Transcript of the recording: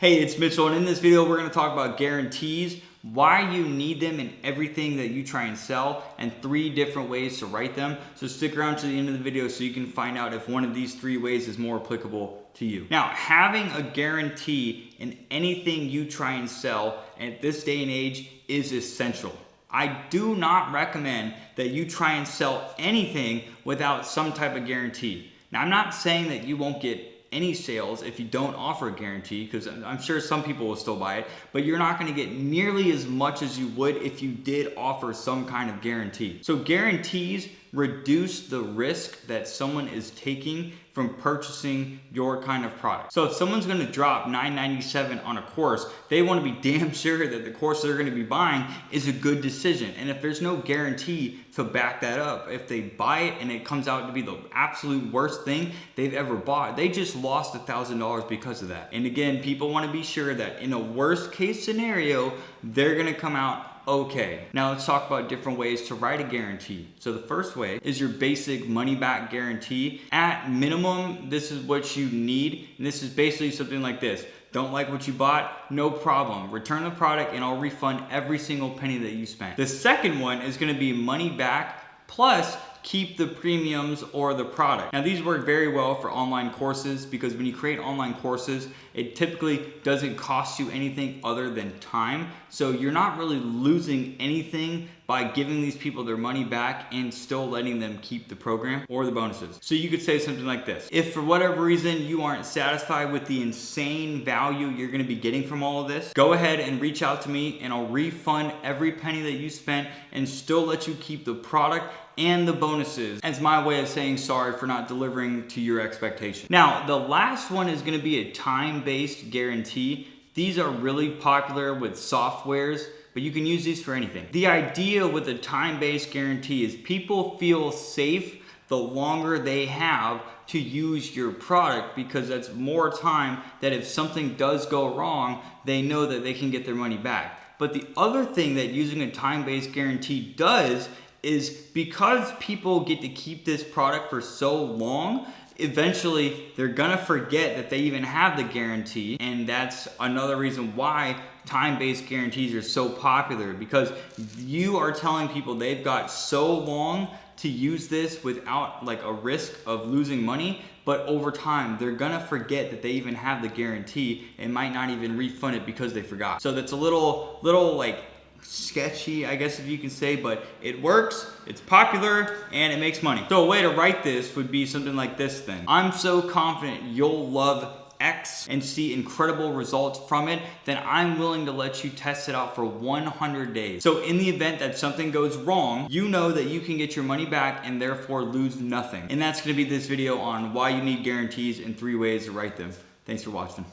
Hey, it's Mitchell, and in this video we're going to talk about guarantees, why you need them in everything that you try and sell, and 3 different ways to write them. So stick around to the end of the video so you can find out if one of these 3 ways is more applicable to you. Now, having a guarantee in anything you try and sell at this day and age is essential. I do not recommend that you try and sell anything without some type of guarantee. Now, I'm not saying that you won't get any sales if you don't offer a guarantee, because I'm sure some people will still buy it, but you're not going to get nearly as much as you would if you did offer some kind of guarantee. So guarantees reduce the risk that someone is taking from purchasing your kind of product. So if someone's going to drop $9.97 on a course, they want to be damn sure that the course they're going to be buying is a good decision. And if there's no guarantee to back that up, if they buy it and it comes out to be the absolute worst thing they've ever bought, they just lost $1,000 because of that. And again, people want to be sure that in a worst case scenario, they're going to come out okay. Now let's talk about different ways to write a guarantee. So the first way is your basic money back guarantee. At minimum, this is what you need. And this is basically something like this. Don't like what you bought? No problem. Return the product and I'll refund every single penny that you spent. The second one is going to be money back plus keep the premiums or the product. Now these work very well for online courses, because when you create online courses, it typically doesn't cost you anything other than time. So you're not really losing anything by giving these people their money back and still letting them keep the program or the bonuses. So you could say something like this: if for whatever reason you aren't satisfied with the insane value you're gonna be getting from all of this, go ahead and reach out to me and I'll refund every penny that you spent and still let you keep the product and the bonuses as my way of saying sorry for not delivering to your expectation. Now, the last one is gonna be a time-based guarantee. These are really popular with softwares, but you can use these for anything. The idea with a time-based guarantee is people feel safe the longer they have to use your product, because that's more time that if something does go wrong, they know that they can get their money back. But the other thing that using a time-based guarantee does is, because people get to keep this product for so long, eventually they're gonna forget that they even have the guarantee. And that's another reason why time-based guarantees are so popular, because you are telling people they've got so long to use this without like a risk of losing money, but over time they're gonna forget that they even have the guarantee and might not even refund it because they forgot. So that's a little like sketchy, I guess, if you can say, but it works, it's popular, and it makes money. So a way to write this would be something like this then: I'm so confident you'll love X and see incredible results from it, then I'm willing to let you test it out for 100 days. So in the event that something goes wrong, you know that you can get your money back and therefore lose nothing. And that's gonna be this video on why you need guarantees and 3 ways to write them. Thanks for watching.